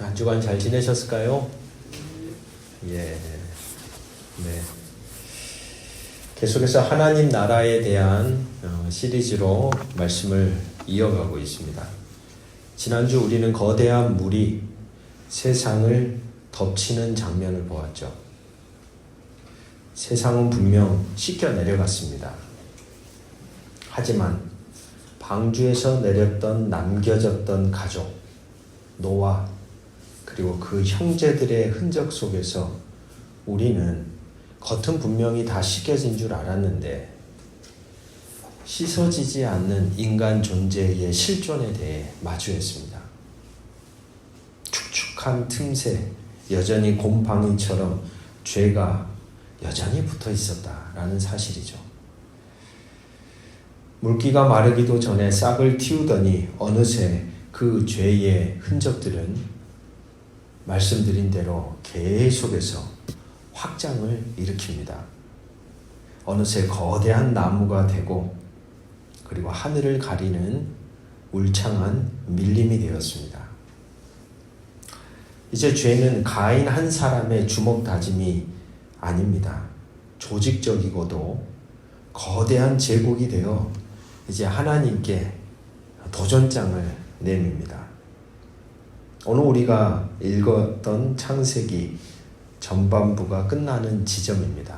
한 주간 잘 지내셨을까요? 예. 네. 계속해서 하나님 나라에 대한 시리즈로 말씀을 이어가고 있습니다. 지난주 우리는 거대한 물이 세상을 덮치는 장면을 보았죠. 세상은 분명 씻겨 내려갔습니다. 하지만 방주에서 내렸던 남겨졌던 가족, 노아, 그리고 그 형제들의 흔적 속에서 우리는 겉은 분명히 다 씻겨진 줄 알았는데 씻어지지 않는 인간 존재의 실존에 대해 마주했습니다. 축축한 틈새, 여전히 곰팡이처럼 죄가 여전히 붙어 있었다라는 사실이죠. 물기가 마르기도 전에 싹을 틔우더니 어느새 그 죄의 흔적들은 말씀드린 대로 계속해서 확장을 일으킵니다. 어느새 거대한 나무가 되고 그리고 하늘을 가리는 울창한 밀림이 되었습니다. 이제 죄는 가인 한 사람의 주먹 다짐이 아닙니다. 조직적이고도 거대한 제국이 되어 이제 하나님께 도전장을 내밉니다. 오늘 우리가 읽었던 창세기 전반부가 끝나는 지점입니다.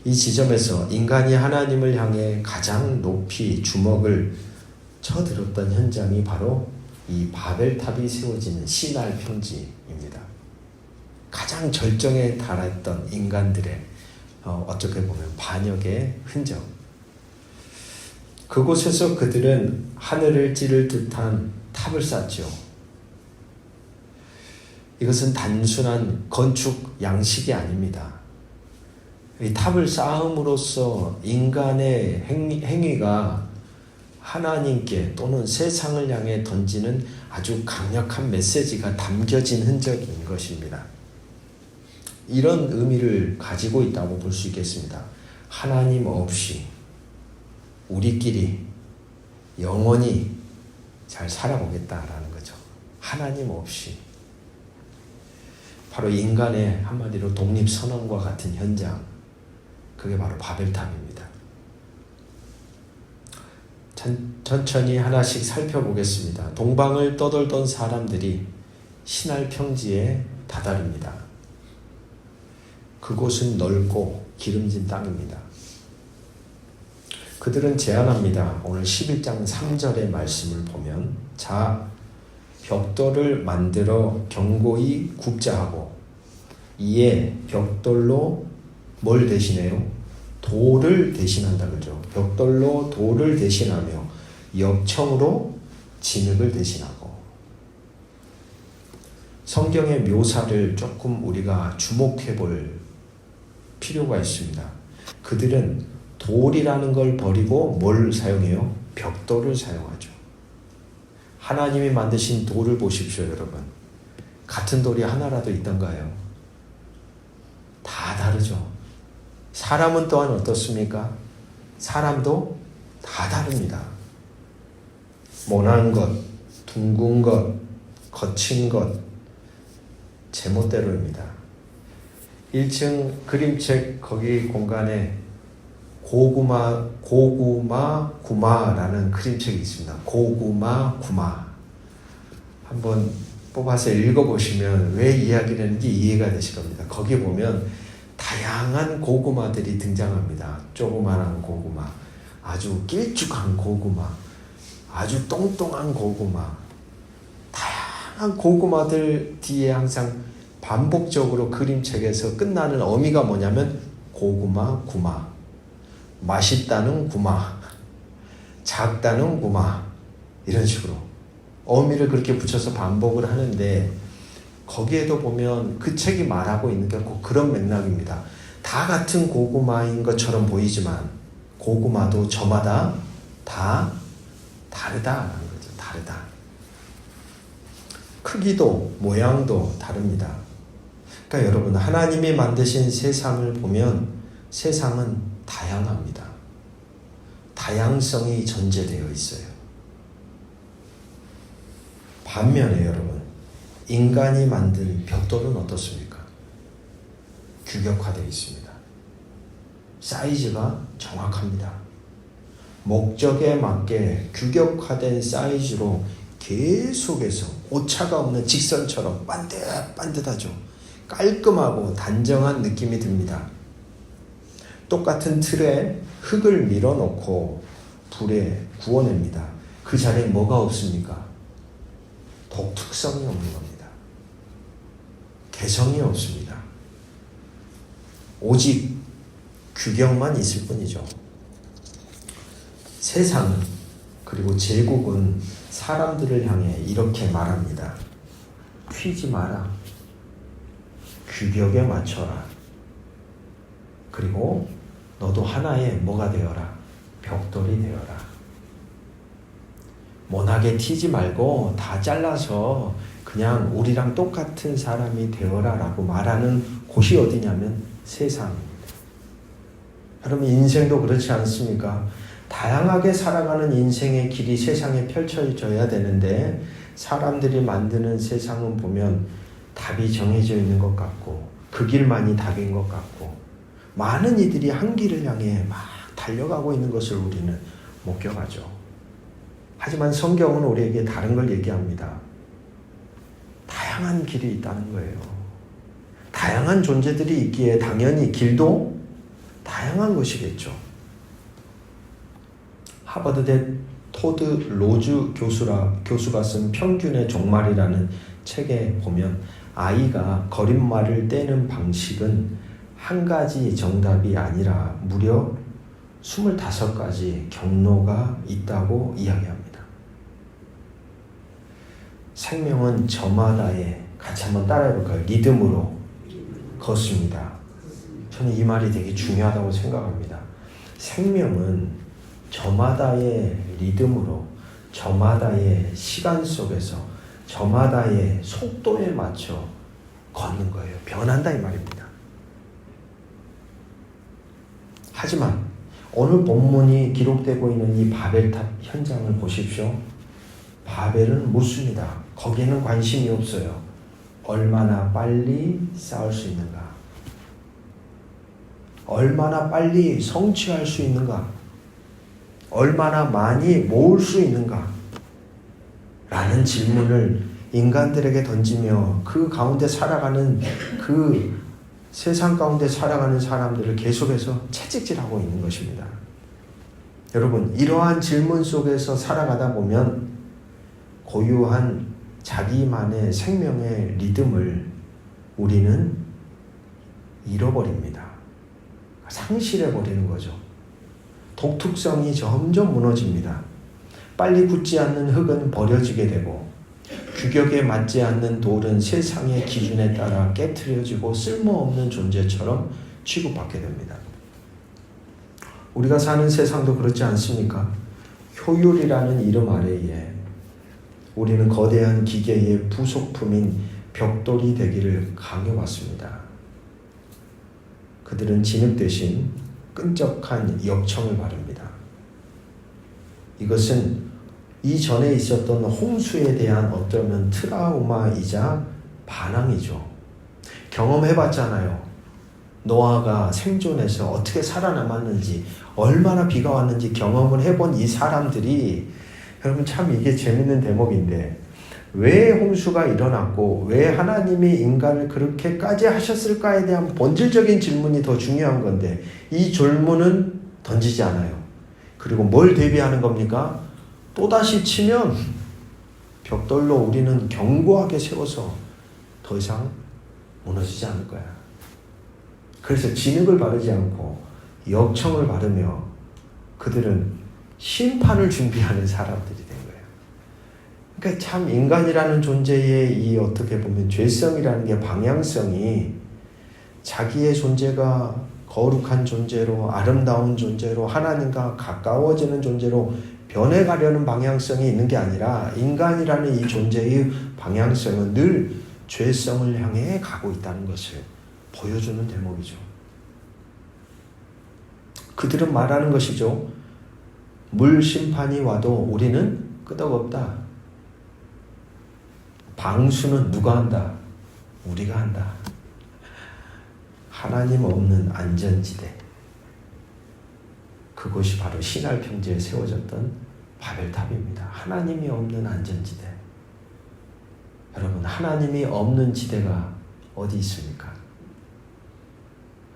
이 지점에서 인간이 하나님을 향해 가장 높이 주먹을 쳐들었던 현장이 바로 이 바벨탑이 세워지는 시날 평지입니다. 가장 절정에 달했던 인간들의 어떻게 보면 반역의 흔적. 그곳에서 그들은 하늘을 찌를 듯한 탑을 쌓죠. 이것은 단순한 건축 양식이 아닙니다. 이 탑을 쌓음으로써 인간의 행위가 하나님께 또는 세상을 향해 던지는 아주 강력한 메시지가 담겨진 흔적인 것입니다. 이런 의미를 가지고 있다고 볼 수 있겠습니다. 하나님 없이 우리끼리 영원히 잘 살아보겠다라는 거죠. 하나님 없이. 바로 인간의 한마디로 독립선언과 같은 현장, 그게 바로 바벨탑입니다. 천천히 하나씩 살펴보겠습니다. 동방을 떠돌던 사람들이 시날 평지에 다다릅니다. 그곳은 넓고 기름진 땅입니다. 그들은 제안합니다. 오늘 11장 3절의 말씀을 보면, 자, 벽돌을 만들어 견고히 굽자 하고 이에 벽돌로 뭘 대신해요? 돌을 대신한다 그러죠. 벽돌로 돌을 대신하며 역청으로 진흙을 대신하고. 성경의 묘사를 조금 우리가 주목해 볼 필요가 있습니다. 그들은 돌이라는 걸 버리고 뭘 사용해요? 벽돌을 사용하죠. 하나님이 만드신 돌을 보십시오, 여러분. 같은 돌이 하나라도 있던가요? 다 다르죠. 사람은 또한 어떻습니까? 사람도 다 다릅니다. 모난 것, 둥근 것, 거친 것, 제멋대로입니다. 1층 그림책 거기 공간에 고구마 구마라는 그림책이 있습니다. 고구마 구마. 한번 뽑아서 읽어보시면 왜 이야기를 하는지 이해가 되실 겁니다. 거기 보면 다양한 고구마들이 등장합니다. 조그만한 고구마, 아주 길쭉한 고구마, 아주 똥똥한 고구마. 다양한 고구마들 뒤에 항상 반복적으로 그림책에서 끝나는 어미가 뭐냐면 고구마 구마. 맛있다는 구마, 작다는 구마, 이런 식으로 어미를 그렇게 붙여서 반복을 하는데, 거기에도 보면 그 책이 말하고 있는 게 꼭 그런 맥락입니다. 다 같은 고구마인 것처럼 보이지만 고구마도 저마다 다 다르다라는 거죠. 다르다. 크기도 모양도 다릅니다. 그러니까 여러분, 하나님이 만드신 세상을 보면 세상은 다양합니다. 다양성이 전제되어 있어요. 반면에 여러분, 인간이 만든 벽돌은 어떻습니까? 규격화되어 있습니다. 사이즈가 정확합니다. 목적에 맞게 규격화된 사이즈로 계속해서 오차가 없는 직선처럼 반듯반듯하죠. 깔끔하고 단정한 느낌이 듭니다. 똑같은 틀에 흙을 밀어넣고 불에 구워냅니다. 그 자리에 뭐가 없습니까? 독특성이 없는 겁니다. 개성이 없습니다. 오직 규격만 있을 뿐이죠. 세상은 그리고 제국은 사람들을 향해 이렇게 말합니다. 튀지 마라. 규격에 맞춰라. 그리고 너도 하나의 뭐가 되어라? 벽돌이 되어라. 모나게 튀지 말고 다 잘라서 그냥 우리랑 똑같은 사람이 되어라 라고 말하는 곳이 어디냐면 세상입니다. 여러분 인생도 그렇지 않습니까? 다양하게 살아가는 인생의 길이 세상에 펼쳐져야 되는데 사람들이 만드는 세상은 보면 답이 정해져 있는 것 같고 그 길만이 답인 것 같고 많은 이들이 한 길을 향해 막 달려가고 있는 것을 우리는 목격하죠. 하지만 성경은 우리에게 다른 걸 얘기합니다. 다양한 길이 있다는 거예요. 다양한 존재들이 있기에 당연히 길도 다양한 것이겠죠. 하버드대 토드 로즈 교수가 쓴 평균의 종말이라는 책에 보면 아이가 걸음마를 떼는 방식은 한 가지 정답이 아니라 무려 25가지 경로가 있다고 이야기합니다. 생명은 저마다의, 같이 한번 따라해볼까요? 리듬으로 걷습니다. 저는 이 말이 되게 중요하다고 생각합니다. 생명은 저마다의 리듬으로, 저마다의 시간 속에서, 저마다의 속도에 맞춰 걷는 거예요. 변한다 이 말입니다. 하지만 오늘 본문이 기록되고 있는 이 바벨탑 현장을 보십시오. 바벨은 묻습니다. 거기에는 관심이 없어요. 얼마나 빨리 쌓을 수 있는가? 얼마나 빨리 성취할 수 있는가? 얼마나 많이 모을 수 있는가? 라는 질문을 인간들에게 던지며 그 가운데 살아가는 그 세상 가운데 살아가는 사람들을 계속해서 채찍질하고 있는 것입니다. 여러분, 이러한 질문 속에서 살아가다 보면 고유한 자기만의 생명의 리듬을 우리는 잃어버립니다. 상실해버리는 거죠. 독특성이 점점 무너집니다. 빨리 굳지 않는 흙은 버려지게 되고 규격에 맞지 않는 돌은 세상의 기준에 따라 깨트려지고 쓸모없는 존재처럼 취급받게 됩니다. 우리가 사는 세상도 그렇지 않습니까? 효율이라는 이름 아래에 우리는 거대한 기계의 부속품인 벽돌이 되기를 강요받습니다. 그들은 진흙 대신 끈적한 역청을 바릅니다. 이것은 이전에 있었던 홍수에 대한 어쩌면 트라우마이자 반항이죠. 경험해봤잖아요. 노아가 생존해서 어떻게 살아남았는지, 얼마나 비가 왔는지 경험을 해본 이 사람들이, 여러분 참 이게 재밌는 대목인데, 왜 홍수가 일어났고 왜 하나님이 인간을 그렇게까지 하셨을까에 대한 본질적인 질문이 더 중요한 건데 이 질문은 던지지 않아요. 그리고 뭘 대비하는 겁니까? 또다시 치면 벽돌로 우리는 견고하게 세워서 더 이상 무너지지 않을 거야. 그래서 진흙을 바르지 않고 역청을 바르며 그들은 심판을 준비하는 사람들이 된 거예요. 그러니까 참 인간이라는 존재의 이 어떻게 보면 죄성이라는 게 방향성이 자기의 존재가 거룩한 존재로, 아름다운 존재로, 하나님과 가까워지는 존재로 변해가려는 방향성이 있는 게 아니라 인간이라는 이 존재의 방향성은 늘 죄성을 향해 가고 있다는 것을 보여주는 대목이죠. 그들은 말하는 것이죠. 물 심판이 와도 우리는 끄떡없다. 방수는 누가 한다? 우리가 한다. 하나님 없는 안전지대. 그것이 바로 시날 평지에 세워졌던 바벨탑입니다. 하나님이 없는 안전지대. 여러분, 하나님이 없는 지대가 어디 있습니까?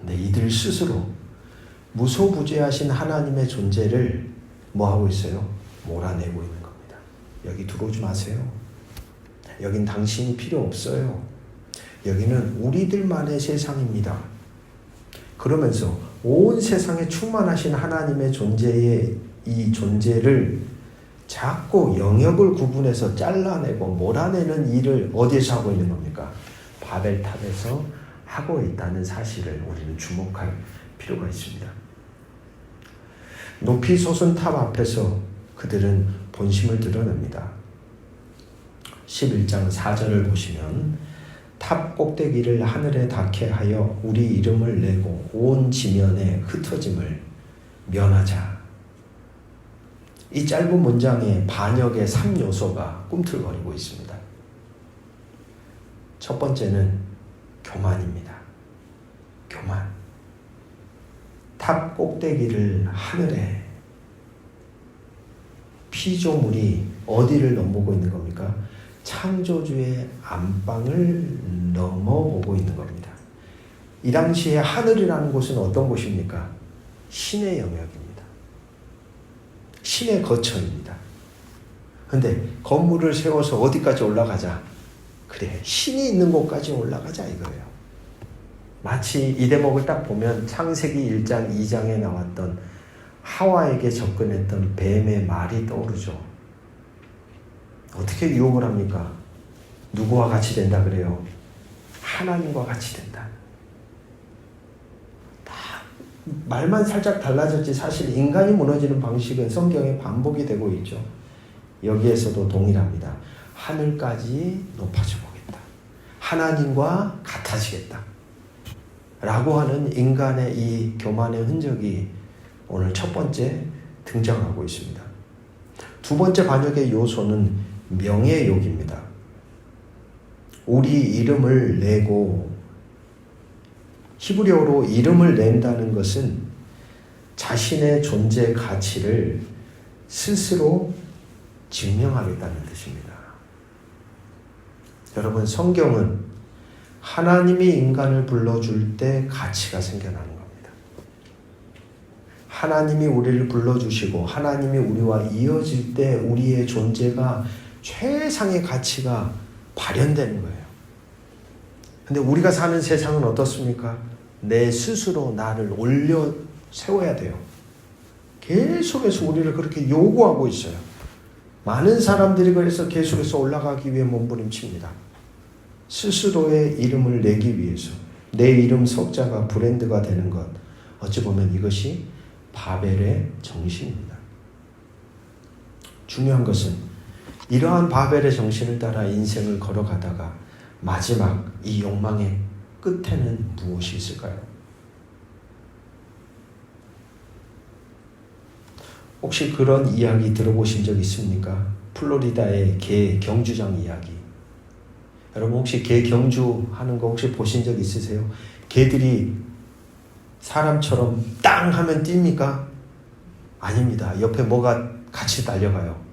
근데 이들 스스로 무소부재하신 하나님의 존재를 뭐하고 있어요? 몰아내고 있는 겁니다. 여기 들어오지 마세요. 여긴 당신이 필요 없어요. 여기는 우리들만의 세상입니다. 그러면서 온 세상에 충만하신 하나님의 존재의 이 존재를 자꾸 영역을 구분해서 잘라내고 몰아내는 일을 어디에서 하고 있는 겁니까? 바벨탑에서 하고 있다는 사실을 우리는 주목할 필요가 있습니다. 높이 솟은 탑 앞에서 그들은 본심을 드러냅니다. 11장 4절을 보시면 탑 꼭대기를 하늘에 닿게 하여 우리 이름을 내고 온 지면에 흩어짐을 면하자. 이 짧은 문장에 반역의 3요소가 꿈틀거리고 있습니다. 첫 번째는 교만입니다. 교만. 탑 꼭대기를 하늘에. 피조물이 어디를 넘보고 있는 겁니까? 창조주의 안방을 넘어보고 있는 겁니다. 이 당시에 하늘이라는 곳은 어떤 곳입니까? 신의 영역입니다. 신의 거처입니다. 그런데 건물을 세워서 어디까지 올라가자? 그래, 신이 있는 곳까지 올라가자 이거예요. 마치 이 대목을 딱 보면 창세기 1장 2장에 나왔던 하와에게 접근했던 뱀의 말이 떠오르죠. 어떻게 유혹을 합니까? 누구와 같이 된다 그래요? 하나님과 같이 된다. 다 말만 살짝 달라졌지 사실 인간이 무너지는 방식은 성경에 반복이 되고 있죠. 여기에서도 동일합니다. 하늘까지 높아져 보겠다. 하나님과 같아지겠다. 라고 하는 인간의 이 교만의 흔적이 오늘 첫 번째 등장하고 있습니다. 두 번째 반역의 요소는 명예욕입니다. 우리 이름을 내고, 히브리어로 이름을 낸다는 것은 자신의 존재 가치를 스스로 증명하겠다는 뜻입니다. 여러분, 성경은 하나님이 인간을 불러줄 때 가치가 생겨나는 겁니다. 하나님이 우리를 불러주시고 하나님이 우리와 이어질 때 우리의 존재가 최상의 가치가 발현되는 거예요. 근데 우리가 사는 세상은 어떻습니까? 내 스스로 나를 올려 세워야 돼요. 계속해서 우리를 그렇게 요구하고 있어요. 많은 사람들이 그래서 계속해서 올라가기 위해 몸부림칩니다. 스스로의 이름을 내기 위해서 내 이름 석자가 브랜드가 되는 것, 어찌 보면 이것이 바벨의 정신입니다. 중요한 것은 이러한 바벨의 정신을 따라 인생을 걸어가다가 마지막 이 욕망의 끝에는 무엇이 있을까요? 혹시 그런 이야기 들어보신 적 있습니까? 플로리다의 개 경주장 이야기. 여러분 혹시 개 경주하는 거 혹시 보신 적 있으세요? 개들이 사람처럼 땅 하면 뜁니까? 아닙니다. 옆에 뭐가 같이 달려가요.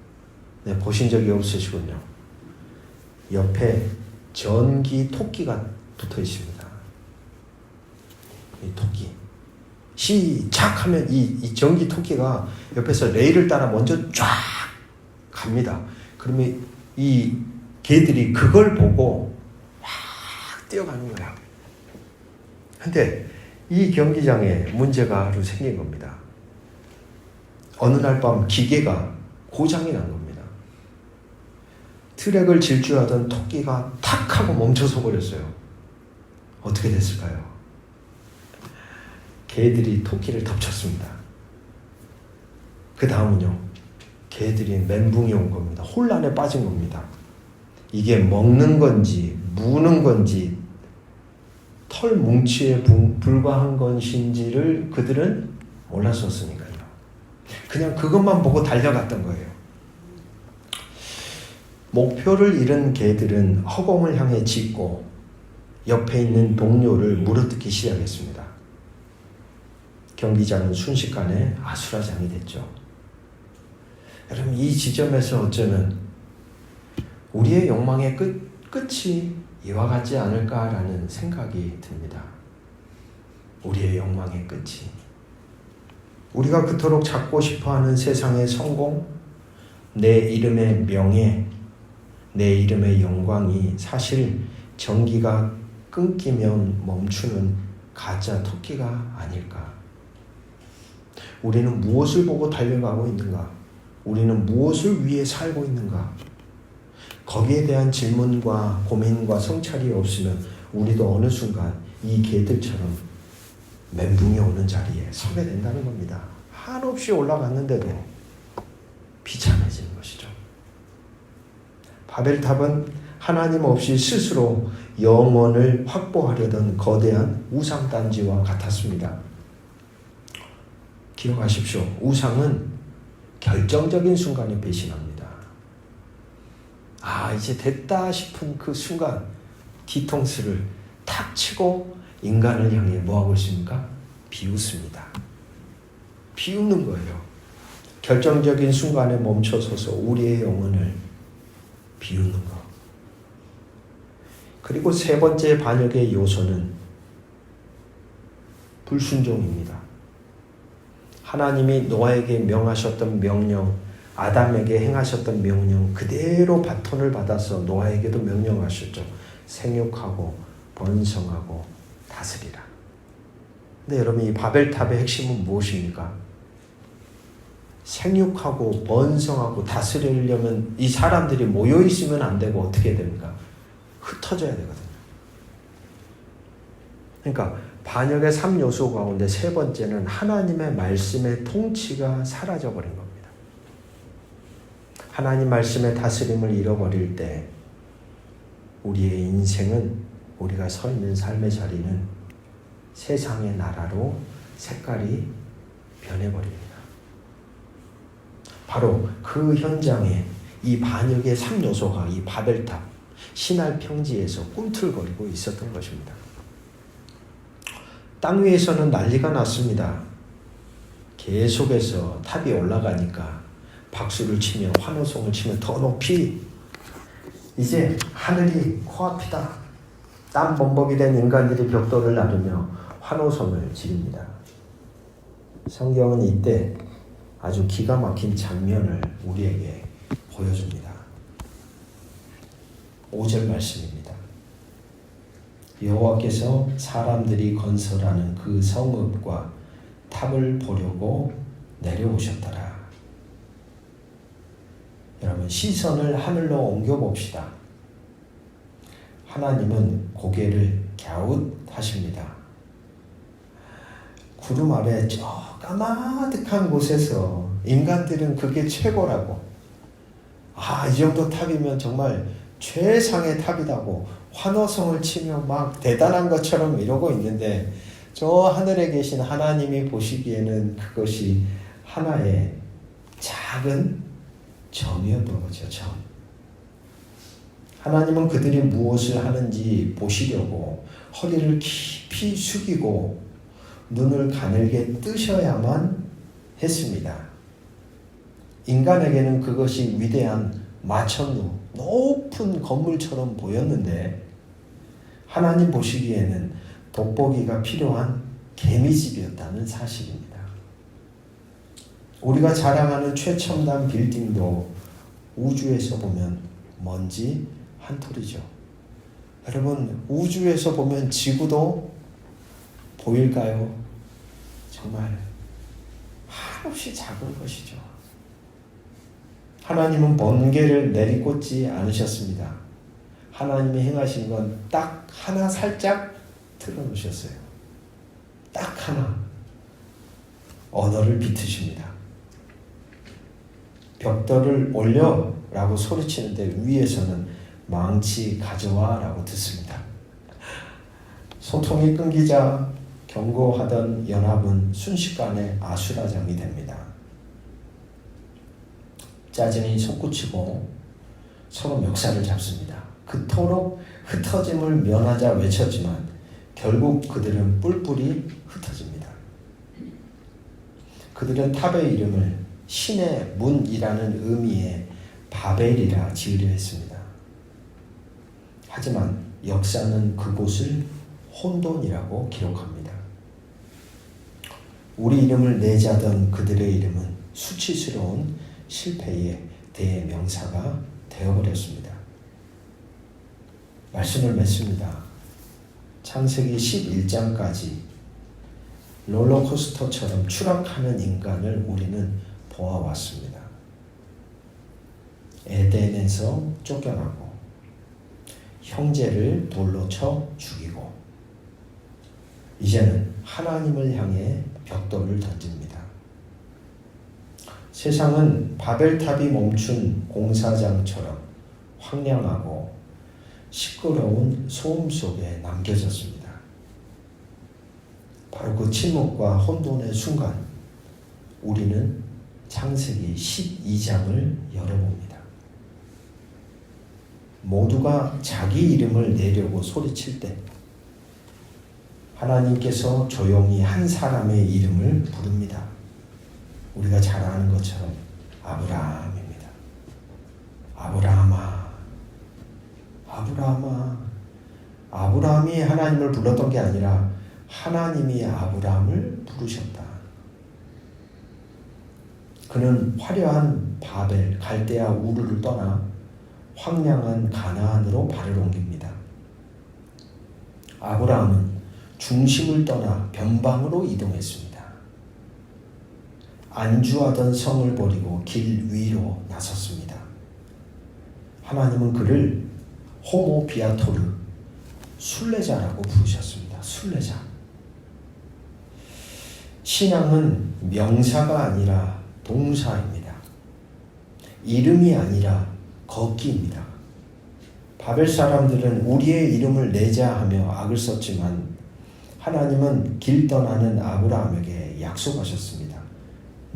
네, 보신 적이 없으시군요. 옆에 전기 토끼가 붙어 있습니다. 이 토끼. 시작 하면 이 전기 토끼가 옆에서 레일을 따라 먼저 쫙 갑니다. 그러면 이 개들이 그걸 보고 막 뛰어가는 거야. 근데 이 경기장에 문제가 하루 생긴 겁니다. 어느 날 밤 기계가 고장이 난 겁니다. 트랙을 질주하던 토끼가 탁 하고 멈춰서 버렸어요. 어떻게 됐을까요? 개들이 토끼를 덮쳤습니다. 그 다음은요, 개들이 멘붕이 온 겁니다. 혼란에 빠진 겁니다. 이게 먹는 건지 무는 건지 털 뭉치에 불과한 것인지를 그들은 몰랐었으니까요. 그냥 그것만 보고 달려갔던 거예요. 목표를 잃은 개들은 허공을 향해 짖고 옆에 있는 동료를 물어뜯기 시작했습니다. 경기장은 순식간에 아수라장이 됐죠. 여러분, 이 지점에서 어쩌면 우리의 욕망의 끝이 이와 같지 않을까라는 생각이 듭니다. 우리의 욕망의 끝이. 우리가 그토록 찾고 싶어하는 세상의 성공, 내 이름의 명예, 내 이름의 영광이 사실 전기가 끊기면 멈추는 가짜 토끼가 아닐까? 우리는 무엇을 보고 달려가고 있는가? 우리는 무엇을 위해 살고 있는가? 거기에 대한 질문과 고민과 성찰이 없으면 우리도 어느 순간 이 개들처럼 멘붕이 오는 자리에 서게 된다는 겁니다. 한없이 올라갔는데도 비참해지는 것이죠. 바벨탑은 하나님 없이 스스로 영원을 확보하려던 거대한 우상단지와 같았습니다. 기억하십시오. 우상은 결정적인 순간에 배신합니다. 이제 됐다 싶은 그 순간 뒤통수를 탁 치고 인간을 향해 뭐하고 있습니까? 비웃습니다. 비웃는 거예요. 결정적인 순간에 멈춰서서 우리의 영혼을 비웃는 것. 그리고 세 번째 반역의 요소는 불순종입니다. 하나님이 노아에게 명하셨던 명령, 아담에게 행하셨던 명령 그대로 바톤을 받아서 노아에게도 명령하셨죠. 생육하고 번성하고 다스리라. 근데 여러분, 이 바벨탑의 핵심은 무엇입니까? 생육하고 번성하고 다스리려면 이 사람들이 모여 있으면 안 되고 어떻게 해야 됩니까? 흩어져야 되거든요. 그러니까 반역의 3요소 가운데 세 번째는 하나님의 말씀의 통치가 사라져버린 겁니다. 하나님 말씀의 다스림을 잃어버릴 때 우리의 인생은, 우리가 서 있는 삶의 자리는 세상의 나라로 색깔이 변해버립니다. 바로 그 현장에 이 반역의 3요소가 이 바벨탑, 신할 평지에서 꿈틀거리고 있었던 것입니다. 땅 위에서는 난리가 났습니다. 계속해서 탑이 올라가니까 박수를 치며 환호성을 치며 더 높이, 이제 하늘이 코앞이다. 땀범벅이 된 인간들이 벽돌을 나르며 환호성을 지릅니다. 성경은 이때 아주 기가 막힌 장면을 우리에게 보여줍니다. 5절 말씀입니다. 여호와께서 사람들이 건설하는 그 성읍과 탑을 보려고 내려오셨더라. 여러분, 시선을 하늘로 옮겨봅시다. 하나님은 고개를 갸웃하십니다. 구름 아래 저 까마득한 곳에서 인간들은 그게 최고라고, 이 정도 탑이면 정말 최상의 탑이라고 환호성을 치며 막 대단한 것처럼 이러고 있는데, 저 하늘에 계신 하나님이 보시기에는 그것이 하나의 작은 점이었던 거죠. 점. 하나님은 그들이 무엇을 하는지 보시려고 허리를 깊이 숙이고 눈을 가늘게 뜨셔야만 했습니다. 인간에게는 그것이 위대한 마천루, 높은 건물처럼 보였는데 하나님 보시기에는 돋보기가 필요한 개미집이었다는 사실입니다. 우리가 자랑하는 최첨단 빌딩도 우주에서 보면 먼지 한 톨이죠. 여러분, 우주에서 보면 지구도 보일까요? 정말 한없이 작은 것이죠. 하나님은 번개를 내리꽂지 않으셨습니다. 하나님이 행하신 건 딱 하나 살짝 틀어놓으셨어요. 딱 하나. 언어를 비트십니다. 벽돌을 올려 라고 소리치는데 위에서는 망치 가져와 라고 듣습니다. 소통이 끊기자 경고하던 연합은 순식간에 아수라장이 됩니다. 짜증이 솟구치고 서로 멱살을 잡습니다. 그토록 흩어짐을 면하자 외쳤지만 결국 그들은 뿔뿔이 흩어집니다. 그들은 탑의 이름을 신의 문이라는 의미의 바벨이라 지으려 했습니다. 하지만 역사는 그곳을 혼돈이라고 기록합니다. 우리 이름을 내자던 그들의 이름은 수치스러운 실패의 대명사가 되어버렸습니다. 말씀을 맺습니다. 창세기 11장까지 롤러코스터처럼 추락하는 인간을 우리는 보아왔습니다. 에덴에서 쫓겨나고 형제를 돌로 쳐 죽이고 이제는 하나님을 향해 벽돌을 던집니다. 세상은 바벨탑이 멈춘 공사장처럼 황량하고 시끄러운 소음 속에 남겨졌습니다. 바로 그 침묵과 혼돈의 순간 우리는 창세기 12장을 열어봅니다. 모두가 자기 이름을 내려고 소리칠 때 하나님께서 조용히 한 사람의 이름을 부릅니다. 우리가 잘 아는 것처럼 아브라함입니다. 아브라함아, 아브라함아. 아브라함이 하나님을 불렀던 게 아니라 하나님이 아브라함을 부르셨다. 그는 화려한 바벨, 갈대아 우르를 떠나 황량한 가나안으로 발을 옮깁니다. 아브라함은 중심을 떠나 변방으로 이동했습니다. 안주하던 성을 버리고 길 위로 나섰습니다. 하나님은 그를 호모 비아토르, 순례자라고 부르셨습니다. 순례자. 신앙은 명사가 아니라 동사입니다. 이름이 아니라 걷기입니다. 바벨 사람들은 우리의 이름을 내자 하며 악을 썼지만 하나님은 길 떠나는 아브라함에게 약속하셨습니다.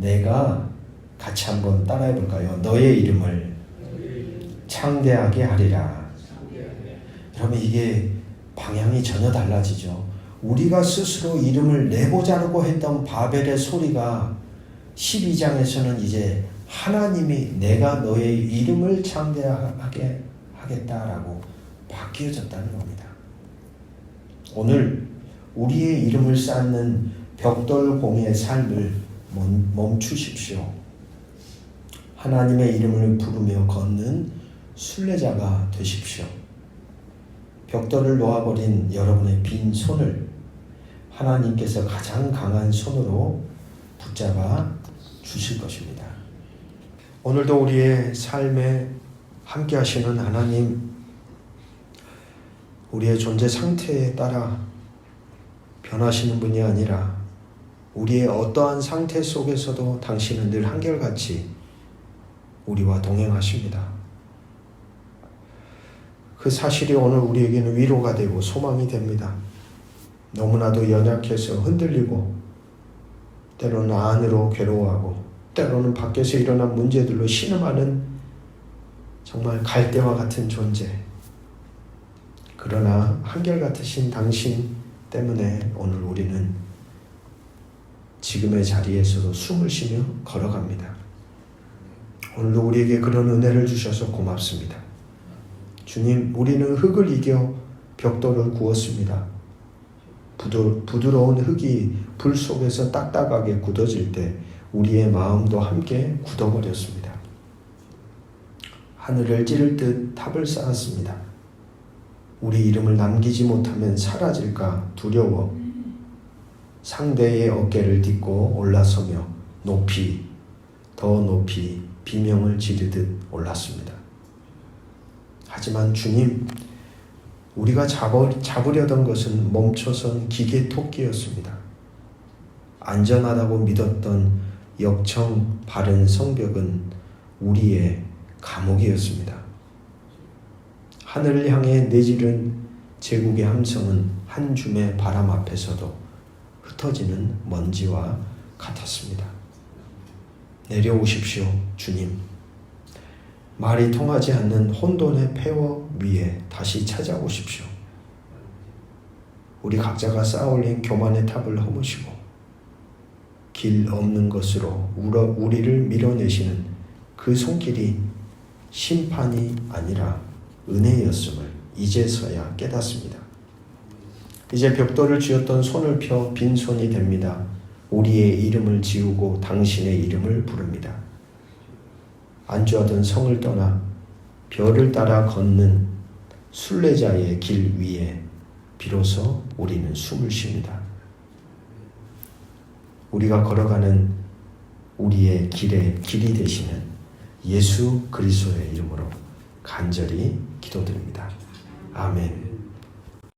내가 같이 한번 따라해 볼까요? 너의 이름을 창대하게 하리라. 여러분, 이게 방향이 전혀 달라지죠. 우리가 스스로 이름을 내보자고 했던 바벨의 소리가 12장에서는 이제 하나님이 내가 너의 이름을 창대하게 하겠다라고 바뀌어졌다는 겁니다. 오늘 우리의 이름을 쌓는 벽돌공의 삶을 멈추십시오. 하나님의 이름을 부르며 걷는 순례자가 되십시오. 벽돌을 놓아버린 여러분의 빈 손을 하나님께서 가장 강한 손으로 붙잡아 주실 것입니다. 오늘도 우리의 삶에 함께 하시는 하나님, 우리의 존재 상태에 따라 변하시는 분이 아니라 우리의 어떠한 상태 속에서도 당신은 늘 한결같이 우리와 동행하십니다. 그 사실이 오늘 우리에게는 위로가 되고 소망이 됩니다. 너무나도 연약해서 흔들리고 때로는 안으로 괴로워하고 때로는 밖에서 일어난 문제들로 신음하는 정말 갈대와 같은 존재. 그러나 한결같으신 당신 때문에 오늘 우리는 지금의 자리에서도 숨을 쉬며 걸어갑니다. 오늘도 우리에게 그런 은혜를 주셔서 고맙습니다. 주님, 우리는 흙을 이겨 벽돌을 구웠습니다. 부드러운 흙이 불 속에서 딱딱하게 굳어질 때 우리의 마음도 함께 굳어버렸습니다. 하늘을 찌를 듯 탑을 쌓았습니다. 우리 이름을 남기지 못하면 사라질까 두려워 상대의 어깨를 딛고 올라서며 높이, 더 높이 비명을 지르듯 올랐습니다. 하지만 주님, 우리가 잡으려던 것은 멈춰선 기계 토끼였습니다. 안전하다고 믿었던 역청 바른 성벽은 우리의 감옥이었습니다. 하늘을 향해 내지른 제국의 함성은 한 줌의 바람 앞에서도 흩어지는 먼지와 같았습니다. 내려오십시오, 주님. 말이 통하지 않는 혼돈의 폐허 위에 다시 찾아오십시오. 우리 각자가 쌓아올린 교만의 탑을 허무시고 길 없는 것으로 우리를 밀어내시는 그 손길이 심판이 아니라 은혜였음을 이제서야 깨닫습니다. 이제 벽돌을 쥐었던 손을 펴 빈손이 됩니다. 우리의 이름을 지우고 당신의 이름을 부릅니다. 안주하던 성을 떠나 별을 따라 걷는 순례자의 길 위에 비로소 우리는 숨을 쉽니다. 우리가 걸어가는 우리의 길의 길이 되시는 예수 그리스도의 이름으로 간절히 기도드립니다. 아멘.